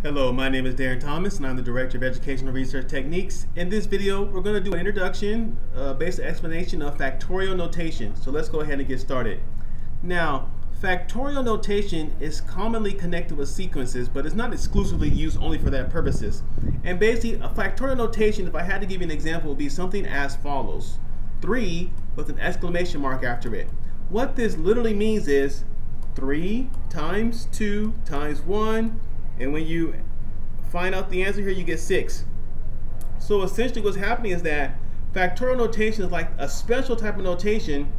Hello, my name is Darren Thomas and I'm the Director of Educational Research Techniques. In this video, we're going to do an introduction, basic explanation of factorial notation. So let's go ahead and get started. Now, factorial notation is commonly connected with sequences, but it's not exclusively used only for that purposes. And basically, a factorial notation, if I had to give you an example, would be something as follows. 3 with an exclamation mark after it. What this literally means is 3 times 2 times 1, and when you find out the answer here, you get 6. So essentially what's happening is that factorial notation is like a special type of notation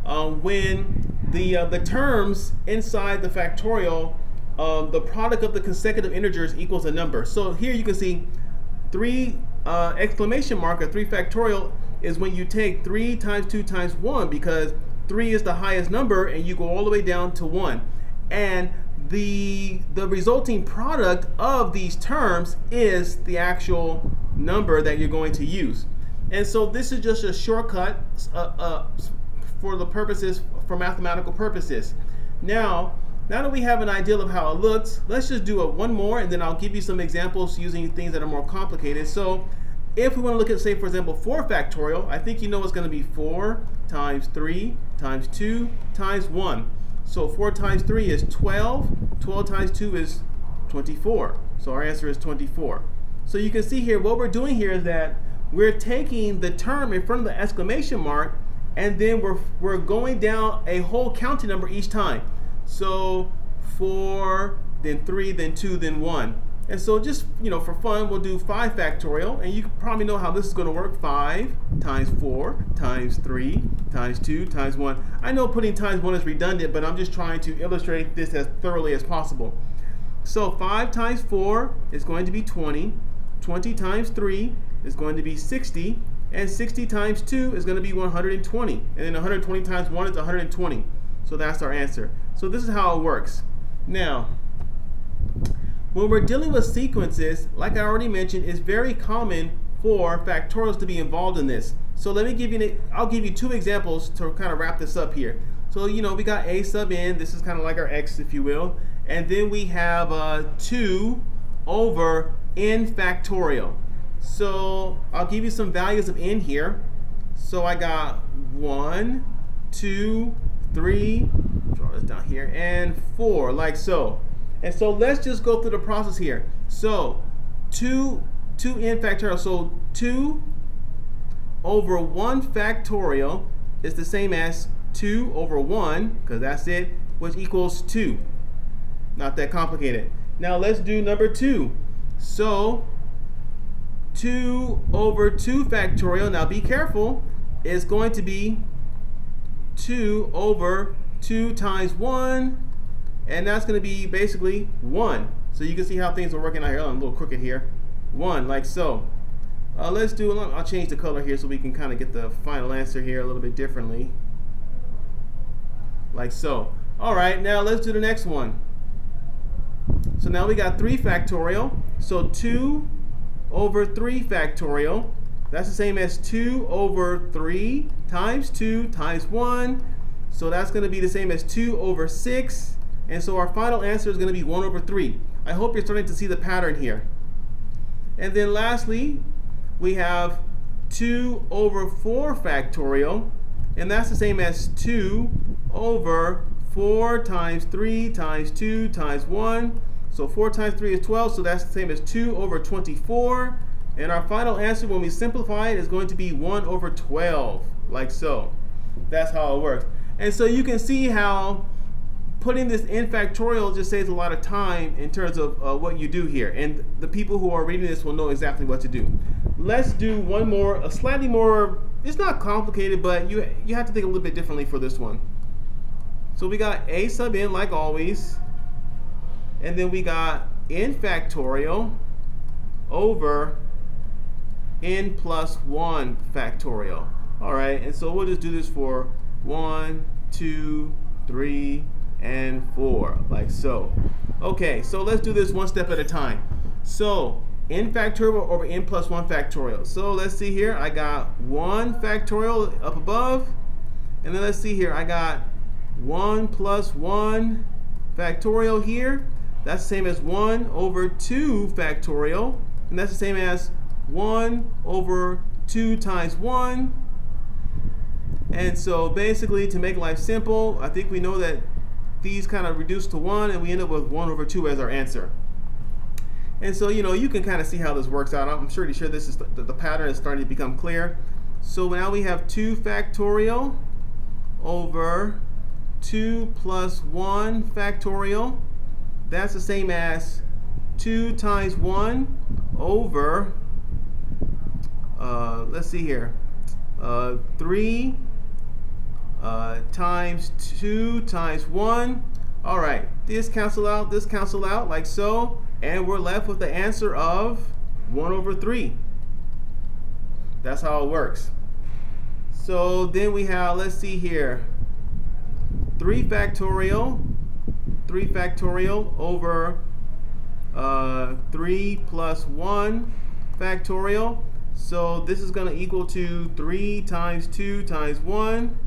when the terms inside the factorial, the product of the consecutive integers equals a number. So here you can see 3 exclamation mark or 3 factorial is when you take 3 times 2 times 1, because 3 is the highest number and you go all the way down to 1. And the resulting product of these terms is the actual number that you're going to use. And so this is just a shortcut for the purposes, for mathematical purposes. Now that we have an idea of how it looks, let's just do one more and then I'll give you some examples using things that are more complicated. So if we want to look at, say, for example, 4 factorial, I think you know it's going to be 4 times 3 times 2 times 1. So 4 times 3 is 12. 12 times 2 is 24. So our answer is 24. So you can see here what we're doing here is that we're taking the term in front of the exclamation mark and then we're going down a whole counting number each time. So 4, then 3, then 2, then 1. And so just, for fun, we'll do 5 factorial, and you probably know how this is going to work. 5 times 4 times 3 times 2 times 1. I know putting times 1 is redundant, but I'm just trying to illustrate this as thoroughly as possible. So 5 times 4 is going to be 20. 20 times 3 is going to be 60. And 60 times 2 is going to be 120. And then 120 times 1 is 120. So that's our answer. So this is how it works. Now, when we're dealing with sequences, like I already mentioned, it's very common for factorials to be involved in this. So let me give you, I'll give you 2 examples to kind of wrap this up here. So we got a sub n, this is kind of like our x, if you will, and then we have 2 over n factorial. So I'll give you some values of n here. So I got 1, 2, 3, draw this down here, and 4, like so. And so let's just go through the process here. So 2n factorial, so 2 over 1 factorial is the same as 2 over 1, because that's it, which equals 2. Not that complicated. Now let's do number 2. So 2 over 2 factorial, now be careful, is going to be 2 over 2 times 1, and that's going to be basically 1. So you can see how things are working out here. Oh, I'm a little crooked here. 1, like so. Let's do, I'll change the color here so we can kind of get the final answer here a little bit differently. Like so. All right, now let's do the next one. So now we got 3 factorial. So 2 over 3 factorial. That's the same as 2 over 3 times 2 times 1. So that's going to be the same as 2 over 6. And so our final answer is going to be 1 over 3. I hope you're starting to see the pattern here. And then lastly, we have 2 over 4 factorial. And that's the same as 2 over 4 times 3 times 2 times 1. So 4 times 3 is 12. So that's the same as 2 over 24. And our final answer, when we simplify it, is going to be 1 over 12, like so. That's how it works. And so you can see how putting this in factorial just saves a lot of time in terms of what you do here. And the people who are reading this will know exactly what to do. Let's do one more, a slightly more, it's not complicated, but you have to think a little bit differently for this one. So we got a sub n like always. And then we got n factorial over n plus 1 factorial. All right, and so we'll just do this for 1, 2, 3, and 4, like so. Okay, so let's do this one step at a time. So n factorial over n plus 1 factorial. So let's see here, I got 1 factorial up above, and then let's see here, I got 1 plus 1 factorial here. That's the same as 1 over 2 factorial, and that's the same as 1 over 2 times 1. And so basically, to make life simple, I think we know that these kind of reduce to 1, and we end up with 1 over 2 as our answer. And so, you can kind of see how this works out. I'm pretty sure this is the pattern is starting to become clear. So now we have 2 factorial over 2 plus 1 factorial. That's the same as 2 times 1 over, let's see here, 3 times 2 times 1. All right, this cancel out like so, and we're left with the answer of 1 over 3. That's how it works. So then we have, let's see here, 3 factorial over 3 plus 1 factorial. So this is going to equal to 3 times 2 times 1.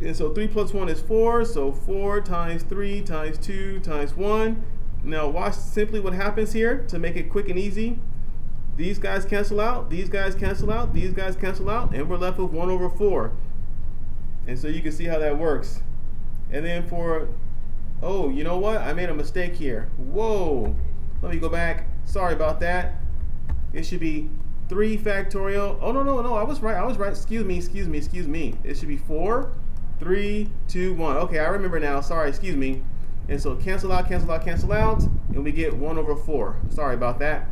And so 3 plus 1 is 4, so 4 times 3 times 2 times 1. Now watch simply what happens here to make it quick and easy. These guys cancel out, these guys cancel out, these guys cancel out, and we're left with 1 over 4. And so you can see how that works. And then for, oh, you know what? I made a mistake here. Whoa. Let me go back. Sorry about that. It should be 3 factorial. Oh, no, I was right. Excuse me. It should be 4, 3, 2, 1. Okay, I remember now. Sorry, excuse me. And so cancel out, and we get 1 over 4. Sorry about that.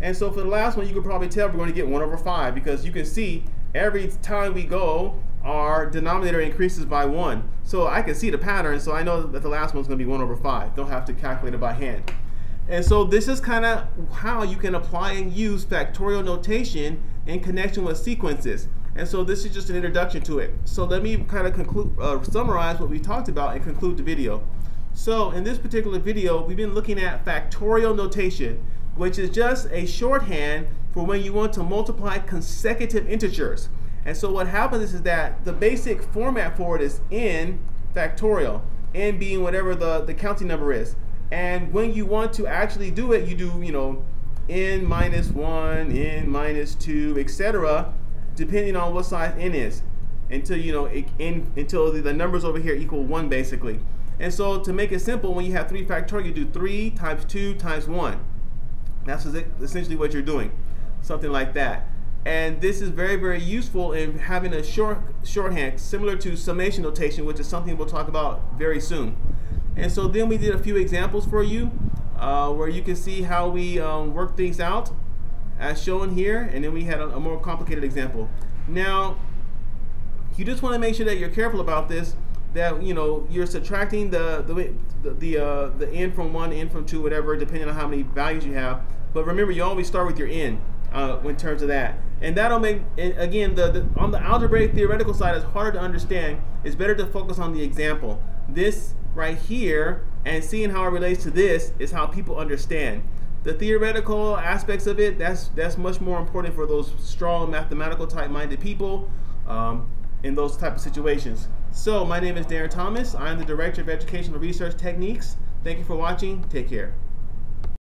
And so for the last one, you can probably tell we're going to get 1 over 5, because you can see every time we go, our denominator increases by 1. So I can see the pattern, so I know that the last one's going to be 1 over 5. Don't have to calculate it by hand. And so this is kind of how you can apply and use factorial notation in connection with sequences. And so this is just an introduction to it. So let me kind of summarize what we talked about and conclude the video. So in this particular video, we've been looking at factorial notation, which is just a shorthand for when you want to multiply consecutive integers. And so what happens is that the basic format for it is n factorial, n being whatever the counting number is. And when you want to actually do it, you do, n minus 1, n minus 2, etc., depending on what size n is, until until the numbers over here equal 1 basically. And so to make it simple, when you have 3 factorial, you do 3 times 2 times 1. That's essentially what you're doing, something like that. And this is very, very useful in having a shorthand similar to summation notation, which is something we'll talk about very soon. And so then we did a few examples for you where you can see how we work things out as shown here, and then we had a more complicated example. Now, you just want to make sure that you're careful about this, that you're subtracting the n from 1, n from 2, whatever, depending on how many values you have. But remember, you always start with your n in terms of that. And that'll make, and again, on the algebraic theoretical side, it's harder to understand. It's better to focus on the example. This right here, and seeing how it relates to this, is how people understand. The theoretical aspects of it, that's much more important for those strong mathematical type minded people in those type of situations. So my name is Darren Thomas. I'm the Director of Educational Research Techniques. Thank you for watching. Take care.